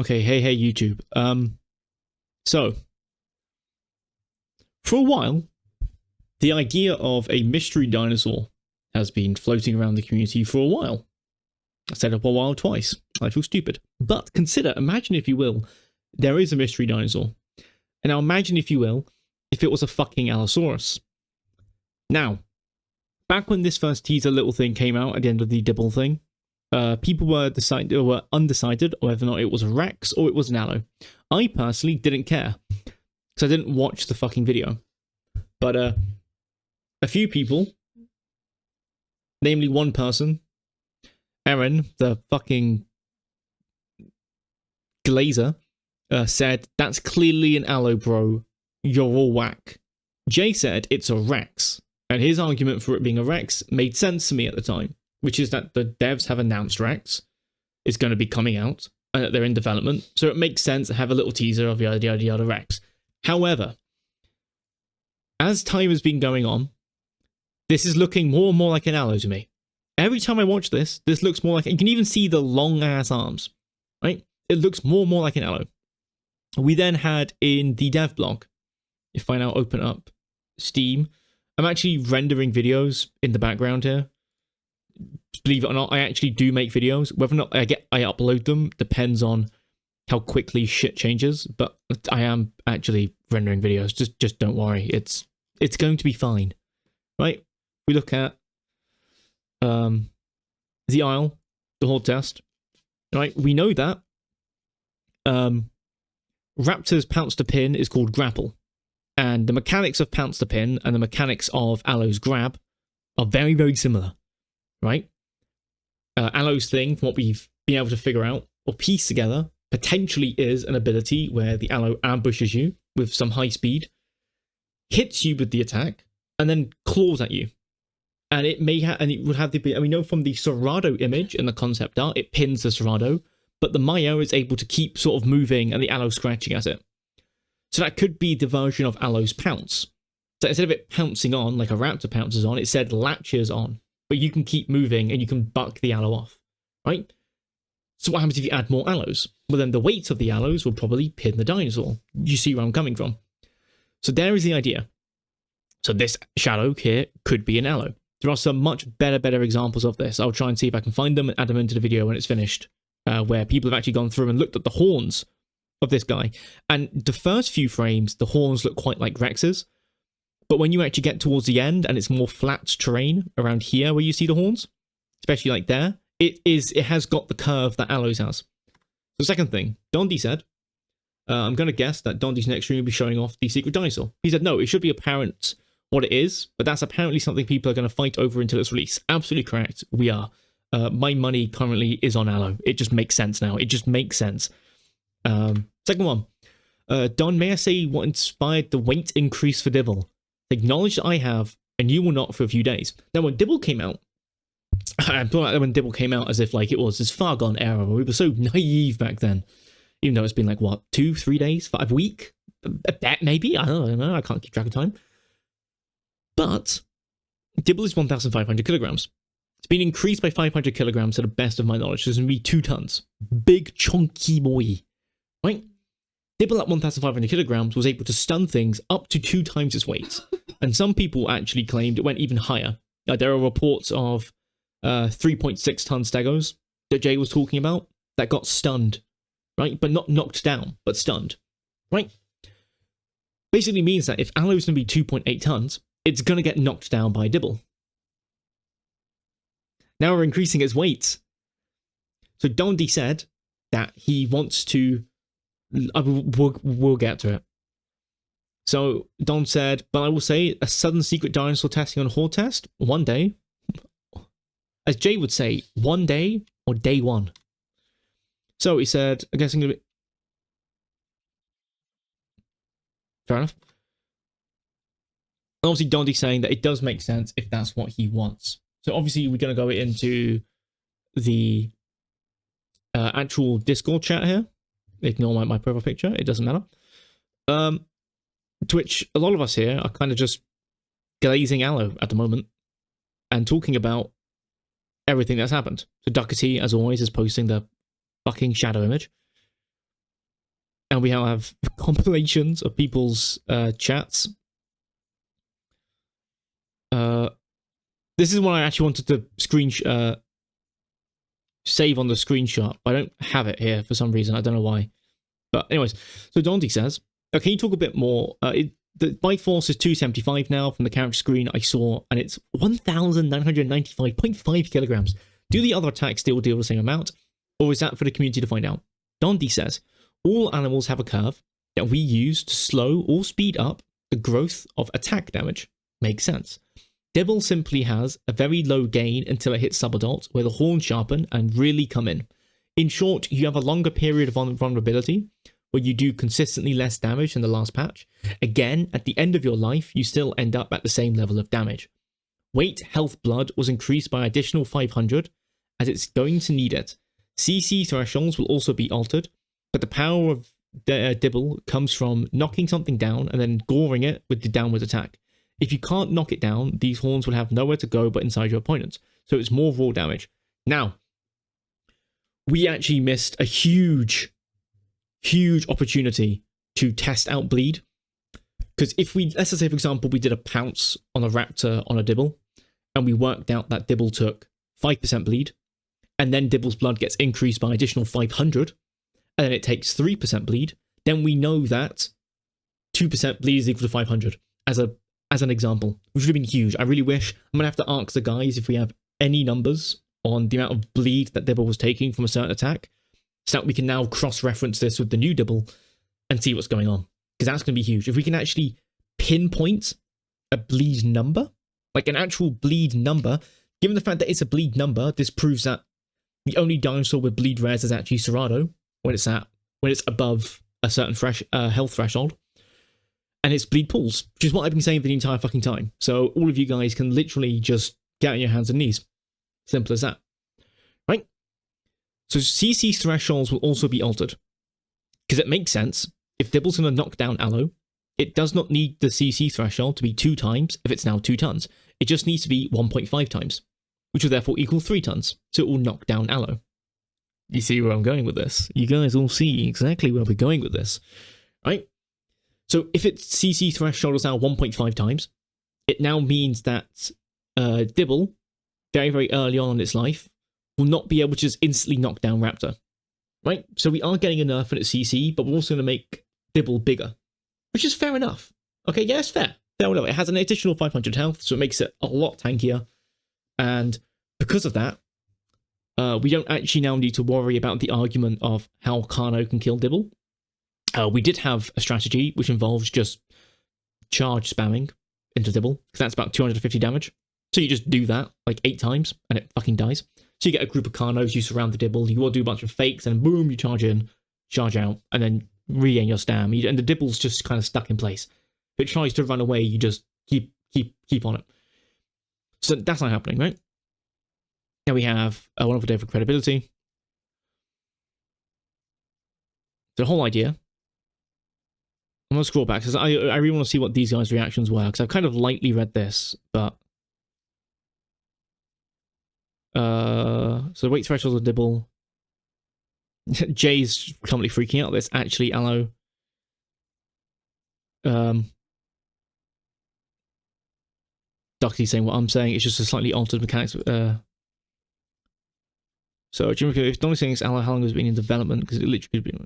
Okay, hey YouTube. So for a while, the idea of a mystery dinosaur has been floating around the community for a while. I said it a while twice. I feel stupid. But imagine if you will, there is a mystery dinosaur. And now imagine if you will, if it was a fucking Allosaurus. Now, back when this first teaser little thing came out at the end of the Dibble thing, people were undecided whether or not it was a Rex or it was an Allo. I personally didn't care because I didn't watch the fucking video. But a few people, namely one person, Aaron, the fucking glazer, said, "That's clearly an Allo, bro. You're all whack." Jay said it's a Rex, and his argument for it being a Rex made sense to me at the time, which is that the devs have announced Rex is going to be coming out, and that they're in development, so it makes sense to have a little teaser of yada yada yada Rex. However, as time has been going on, this is looking more and more like an Allo to me. Every time I watch this looks more like, you can even see the long ass arms, right? It looks more and more like an Allo. We then had in the dev blog, if I now open up Steam, I'm actually rendering videos in the background here. Believe it or not, I actually do make videos. Whether or not I upload them depends on how quickly shit changes, but I am actually rendering videos. Just don't worry. It's going to be fine. Right? We look at the aisle, the horde test. Right? We know that Raptor's pounce to pin is called grapple. And the mechanics of pounce to pin and the mechanics of Allo's grab are very, very similar. Right? Allo's thing, from what we've been able to figure out or piece together, potentially is an ability where the Allo ambushes you with some high speed, hits you with the attack, and then claws at you. And it may have, and it would have the, and we know from the Serrado image in the concept art, it pins the Serrado, but the Maya is able to keep sort of moving and the Allo scratching at it. So that could be the version of Allo's pounce. So instead of it pouncing on, like a raptor pounces on, it said latches on. But you can keep moving and you can buck the Allo off, right? So what happens if you add more Allos? Well, then the weight of the Allos will probably pin the dinosaur. You see where I'm coming from? So there is the idea. So this shadow here could be an Allo. There are some much better examples of this. I'll try and see if I can find them and add them into the video when it's finished, where people have actually gone through and looked at the horns of this guy. And the first few frames, the horns look quite like Rex's. But when you actually get towards the end and it's more flat terrain around here where you see the horns, especially like there, it has got the curve that Allo's has. The second thing, Dondi said, I'm going to guess that Dondi's next stream will be showing off the secret dinosaur. He said, no, it should be apparent what it is, but that's apparently something people are going to fight over until its release. Absolutely correct. We are. My money currently is on Allo. It just makes sense now. It just makes sense. Second one. Don, may I say what inspired the weight increase for Dibble? Acknowledge that I have, and you will not for a few days. Now, when Dibble came out, I thought when Dibble came out as if like it was this far gone era. We were so naive back then. Even though it's been like, what, 2-3 days? 5 weeks? Maybe? I don't know. I can't keep track of time. But Dibble is 1,500 kilograms. It's been increased by 500 kilograms to the best of my knowledge. So it's going to be 2 tons. Big, chunky boy. Right? Dibble at 1,500 kilograms was able to stun things up to 2 times its weight. And some people actually claimed it went even higher. There are reports of 3.6 ton stegos that Jay was talking about that got stunned, right? But not knocked down, but stunned, right? Basically means that if Allo is going to be 2.8 tons, it's going to get knocked down by Dibble. Now we're increasing its weight. So Dondi said that he wants to... We'll get to it. So Don said, but I will say a sudden secret dinosaur testing on horde test one day. As Jay would say, one day or day one. So he said, I guess I'm gonna be... Fair enough. Obviously, Dondi's saying that it does make sense if that's what he wants. So obviously, we're going to go into the actual Discord chat here. Ignore my profile picture. It doesn't matter. To which a lot of us here are kind of just glazing Allo at the moment and talking about everything that's happened. So Duckety, as always, is posting the fucking shadow image. and we have compilations of people's chats. This is one I actually wanted to save on the screenshot, but I don't have it here for some reason. I don't know why. But anyways, so Dante says, can you talk a bit more? The bite force is 275 now from the character screen I saw, and it's 1,995.5 kilograms. Do the other attacks still deal the same amount, or is that for the community to find out? Dondi says, all animals have a curve that we use to slow or speed up the growth of attack damage. Makes sense. Dibble simply has a very low gain until it hits subadult, where the horns sharpen and really come in. In short, you have a longer period of vulnerability, where you do consistently less damage than the last patch. Again, at the end of your life, you still end up at the same level of damage. Weight, health, blood was increased by additional 500, as it's going to need it. CC thresholds will also be altered, but the power of Dibble comes from knocking something down and then goring it with the downward attack. If you can't knock it down, these horns will have nowhere to go but inside your opponent, so it's more raw damage. Now, we actually missed a huge opportunity to test out bleed. Because if let's say for example, we did a pounce on a raptor on a Dibble, and we worked out that Dibble took 5% bleed, and then Dibble's blood gets increased by additional 500, and then it takes 3% bleed, then we know that 2% bleed is equal to 500 as an example, which would have been huge. I really wish, I'm going to have to ask the guys if we have any numbers on the amount of bleed that Dibble was taking from a certain attack, so that we can now cross-reference this with the new Dibble and see what's going on. Because that's going to be huge. If we can actually pinpoint a bleed number, like an actual bleed number, given the fact that it's a bleed number, this proves that the only dinosaur with bleed rares is actually Cerrado, when it's above a certain health threshold. And it's bleed pools, which is what I've been saying for the entire fucking time. So all of you guys can literally just get on your hands and knees. Simple as that. Right? So CC thresholds will also be altered. Because it makes sense. If Dibble's going to knock down ALLO, it does not need the CC threshold to be 2 times if it's now 2 tons. It just needs to be 1.5 times, which will therefore equal 3 tons. So it will knock down ALLO. You see where I'm going with this? You guys all see exactly where we're going with this. Right? So if its CC threshold is now 1.5 times, it now means that Dibble, very, very early on in its life, will not be able to just instantly knock down Raptor. Right? So we are getting a nerf in its CC, but we're also going to make Dibble bigger. Which is fair enough. Okay, yeah, it's fair. Fair enough. It has an additional 500 health, so it makes it a lot tankier. And because of that, we don't actually now need to worry about the argument of how Kano can kill Dibble. We did have a strategy which involves just charge spamming into Dibble, because that's about 250 damage. So you just do that like 8 times, and it fucking dies. So you get a group of Kanos, you surround the Dibble, you will do a bunch of fakes, and boom, you charge in, charge out, and then regain your stam. And the Dibble's just kind of stuck in place. If it tries to run away, you just keep on it. So that's not happening, right? Now we have a wonderful day for credibility. The whole idea. I'm going to scroll back because I really want to see what these guys' reactions were, because I've kind of lightly read this, but so the weight threshold of Dibble. Jay's completely freaking out. That's actually ALLO. Ducky saying what I'm saying. It's just a slightly altered mechanics. So Jimmy, if Donnie's saying it's ALLO, how long has it been in development? Because it literally could be.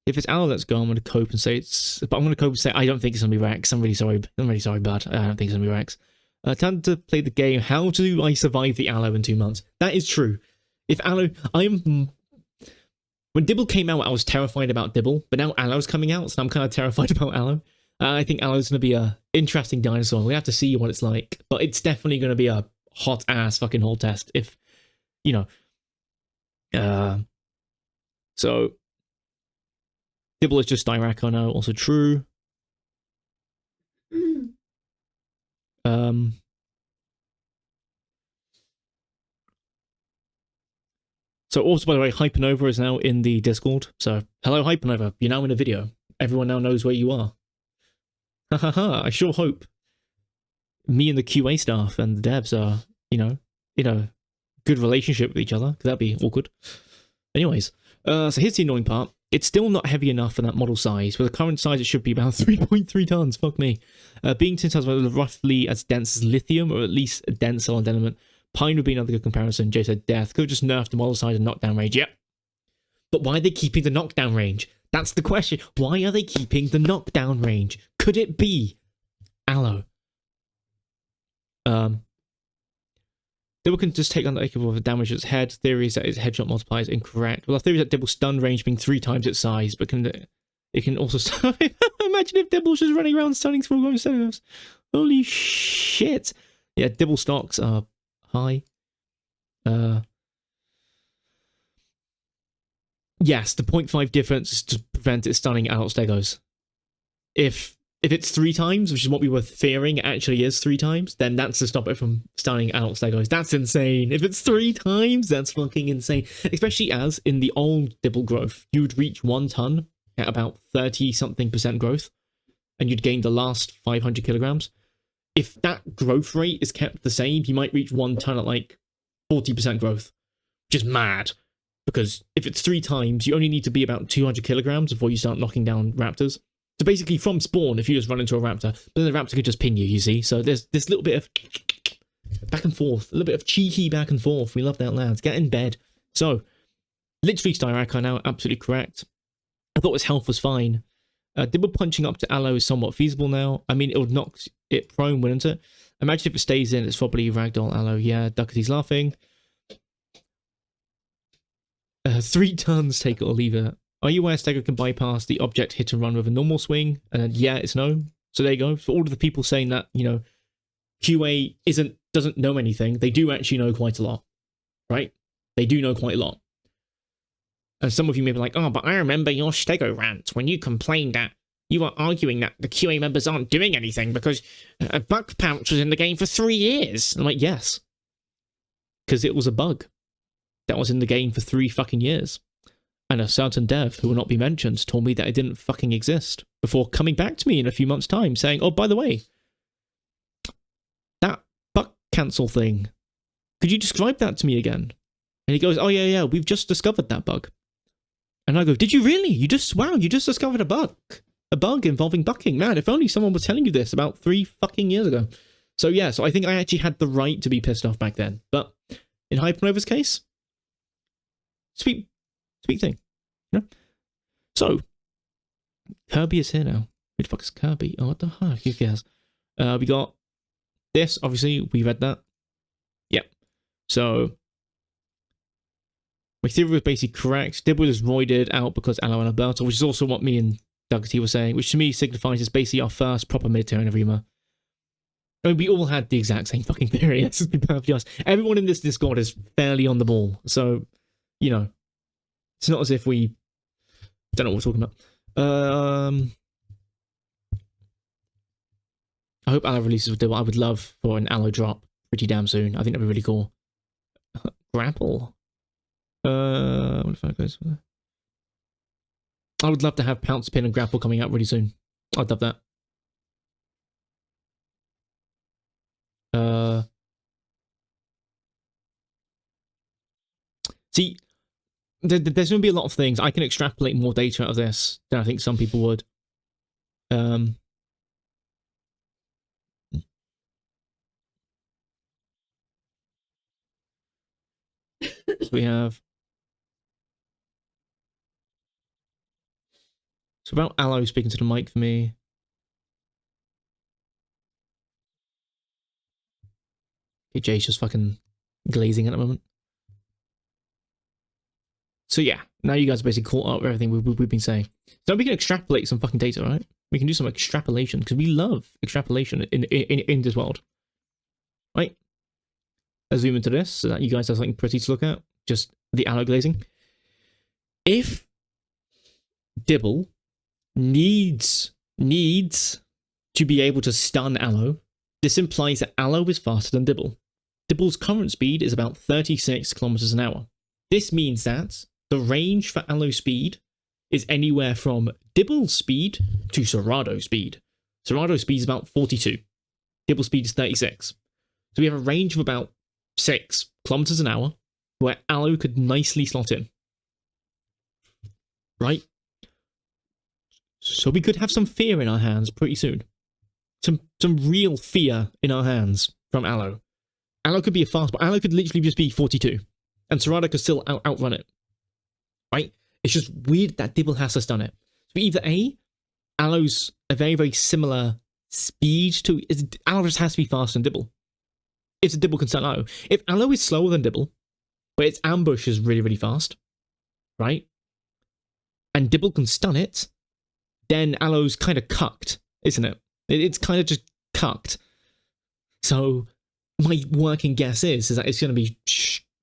If it's ALLO, let's go. I'm going to cope and say it's. But I'm going to cope and say I don't think it's going to be Rex. I'm really sorry. Bud. I don't think it's going to be Rex. Time to play the game. How do I survive the ALLO in 2 months? That is true. If ALLO, when Dibble came out, I was terrified about Dibble, but now ALLO's coming out, so I'm kind of terrified about ALLO. I think ALLO's going to be a interesting dinosaur. We have to see what it's like, but it's definitely going to be a hot ass fucking whole test. If you know, so Dibble is just Dirac, I know, also true. So also, by the way, Hypernova is now in the Discord. So, hello, Hypernova. You're now in a video. Everyone now knows where you are. Ha ha ha. I sure hope me and the QA staff and the devs are, in a good relationship with each other, because that'd be awkward. Anyways, so here's the annoying part. It's still not heavy enough for that model size. With the current size, it should be about 3.3 tons. Fuck me. Being 10 times roughly as dense as lithium, or at least a dense solid element. Pine would be another good comparison. Jay said death. Could have just nerfed the model size and knockdown range. Yep. But why are they keeping the knockdown range? That's the question. Why are they keeping the knockdown range? Could it be ALLO? Dibble can just take on the equal of damage its head. Theory is that its headshot multiplier is incorrect. Well, the theory is that Dibble's stun range being 3 times its size, but it can also stun. Imagine if Dibble's just running around stunning small growing cells. Holy shit. Yeah, Dibble stocks are high. Yes, the 0.5 difference is to prevent it stunning adult stegos. If it's 3 times, which is what we were fearing, it actually is 3 times, then that's to stop it from stunning adult stegos. That's insane. If it's 3 times, that's fucking insane. Especially as in the old Dibble growth, you'd reach 1 ton at about 30-something% growth, and you'd gain the last 500 kilograms. If that growth rate is kept the same, you might reach 1 ton at like 40% growth, which is mad. Because if it's 3 times, you only need to be about 200 kilograms before you start knocking down raptors. So basically, from spawn, if you just run into a raptor, then the raptor could just pin you, you see? So there's this little bit of back and forth, a little bit of cheeky back and forth. We love that, lads. Get in bed. So, literally, Styrak now, absolutely correct. I thought his health was fine. Dibble punching up to ALLO is somewhat feasible now. I mean, it would knock it prone, wouldn't it? Imagine if it stays in, it's probably Ragdoll ALLO. Yeah, Duckety's laughing. 3 tons, take it or leave it. Are you aware Stego can bypass the object hit and run with a normal swing? And yeah, it's no. So there you go. For all of the people saying that, you know, QA doesn't know anything, they do actually know quite a lot, right? They do know quite a lot. And some of you may be like, oh, but I remember your Stego rant when you complained that you were arguing that the QA members aren't doing anything because a bug pouch was in the game for 3 years. And I'm like, yes. Because it was a bug that was in the game for 3 fucking years. And a certain dev, who will not be mentioned, told me that it didn't fucking exist before coming back to me in a few months' time saying, oh, by the way, that bug cancel thing, could you describe that to me again? And he goes, oh, yeah, we've just discovered that bug. And I go, did you really? You just discovered a bug. A bug involving bucking. Man, if only someone was telling you this about 3 fucking years ago. So yeah, so I think I actually had the right to be pissed off back then. But in Hypernova's case, sweet thing, you know? So, Kirby is here now. Who the fuck is Kirby? Oh, what the heck? Who cares? We got this, obviously, we read that. Yep. So, my theory was basically correct. Dibble is roided out because ALLO and Alberto, which is also what me and Duggety were saying, which to me signifies it's basically our first proper mid-tier in Arima. I mean, we all had the exact same fucking theory, let's just be perfectly honest. Everyone in this Discord is fairly on the ball, so, you know, it's not as if we don't know what we're talking about. I hope ALLO releases with Dibble. I would love for an ALLO drop pretty damn soon. I think that'd be really cool. Grapple. What if I goes? I would love to have Pounce Pin and Grapple coming out really soon. I'd love that. See, there's going to be a lot of things. I can extrapolate more data out of this than I think some people would. So we have... So about ALLO speaking to the mic for me. Okay, Jay's just fucking glazing at the moment. So yeah, now you guys are basically caught up with everything we've been saying. So we can extrapolate some fucking data, right? We can do some extrapolation, because we love extrapolation in this world. Right? Let's zoom into this, so that you guys have something pretty to look at. Just the ALLO glazing. If Dibble needs to be able to stun ALLO, this implies that ALLO is faster than Dibble. Dibble's current speed is about 36 kilometers an hour. This means that the range for ALLO speed is anywhere from Dibble's speed to Serrado's speed. Serrado's speed is about 42. Dibble's speed is 36. So we have a range of about 6 kilometers an hour where ALLO could nicely slot in. Right? So we could have some fear in our hands pretty soon. Some real fear in our hands from ALLO. ALLO could be a fast, but ALLO could literally just be 42. And Serrano could still outrun it. Right? It's just weird that Dibble has to stun it. So either A, ALLO's a very, very similar speed to... ALLO just has to be faster than Dibble. If the Dibble can stun ALLO. If ALLO is slower than Dibble, but its ambush is really, really fast, right? And Dibble can stun it, then ALLO's kind of cucked, isn't it? It's kind of just cucked. So my working guess is that it's going to be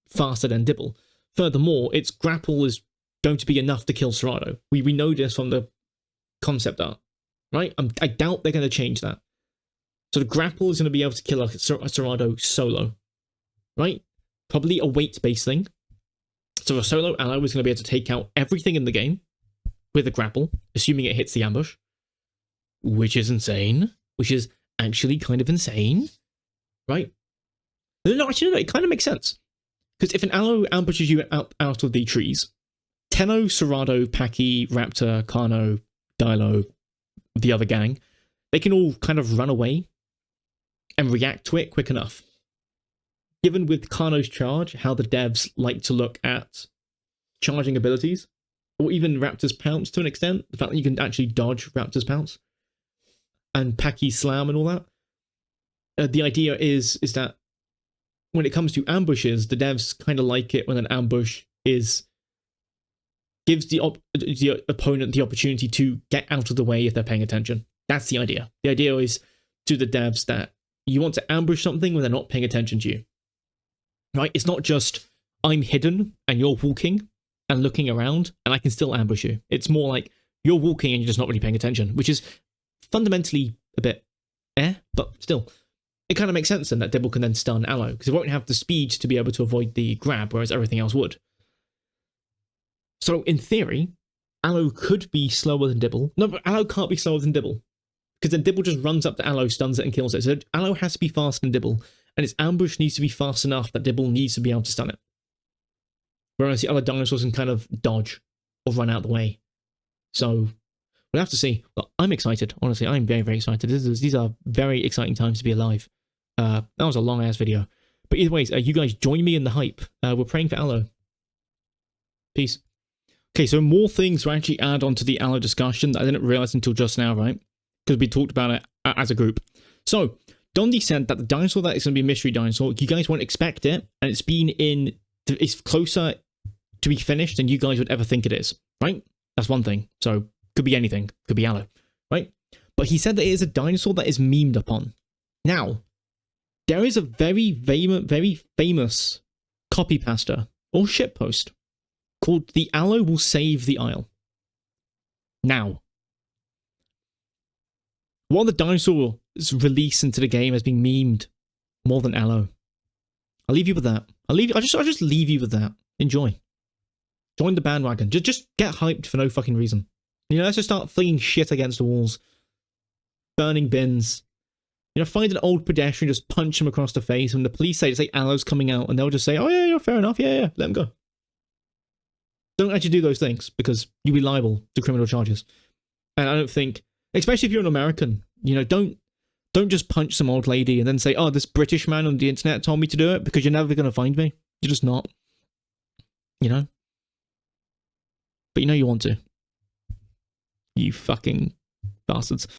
faster than Dibble. Furthermore, its grapple is going to be enough to kill Serrano. We know this from the concept art, right? I doubt they're going to change that. So the grapple is going to be able to kill a Serrano solo, right? Probably a weight-based thing. So a solo ALLO is going to be able to take out everything in the game with a grapple, assuming it hits the ambush, which is insane, which is actually kind of insane, right? No, actually, no, it kind of makes sense. Because if an ALLO ambushes you out of the trees, Tenno, Serrano, Paki, Raptor, Kano, Dilo, the other gang, they can all kind of run away and react to it quick enough. Given with Kano's charge, how the devs like to look at charging abilities, or even Raptor's pounce to an extent, the fact that you can actually dodge Raptor's pounce, and Paki's slam and all that, the idea is that when it comes to ambushes, the devs kind of like it when an ambush gives the opponent the opportunity to get out of the way if they're paying attention. That's the idea. The idea is to the devs that you want to ambush something when they're not paying attention to you. Right? It's not just, I'm hidden and you're walking and looking around and I can still ambush you. It's more like you're walking and you're just not really paying attention, which is fundamentally a bit but still. It kind of makes sense then that Dibble can then stun ALLO, because it won't have the speed to be able to avoid the grab, whereas everything else would. So in theory, ALLO could be slower than Dibble. No, but ALLO can't be slower than Dibble, because then Dibble just runs up to ALLO, stuns it, and kills it. So ALLO has to be faster than Dibble, and its ambush needs to be fast enough that Dibble needs to be able to stun it. Whereas the other dinosaurs can kind of dodge or run out the way. So we'll have to see. But I'm excited. Honestly, I'm very, very excited. These are very exciting times to be alive. That was a long-ass video. But either way, you guys join me in the hype. We're praying for ALLO. Peace. Okay, so more things to actually add on to the ALLO discussion that I didn't realize until just now, right? Because we talked about it as a group. So, Dondi said that the dinosaur that is going to be a mystery dinosaur, you guys won't expect it, and it's closer to be finished than you guys would ever think it is, right? That's one thing. So, could be anything. Could be ALLO, right? But he said that it is a dinosaur that is memed upon. Now, there is a very famous copy pasta or shitpost called "The ALLO Will Save the Isle." Now, what the dinosaurs released into the game has been memed more than ALLO. I'll leave you with that. I'll just leave you with that. Enjoy. Join the bandwagon. Just get hyped for no fucking reason. You know, let's just start flinging shit against the walls, burning bins. You know, find an old pedestrian, just punch him across the face. When the police say ALLO's coming out, and they'll just say, "Oh yeah, fair enough, yeah, let him go." Don't actually do those things, because you'll be liable to criminal charges. And I don't think, especially if you're an American, you know, don't just punch some old lady and then say, "Oh, this British man on the internet told me to do it," because you're never going to find me. You're just not. You know? But you know you want to. You fucking bastards.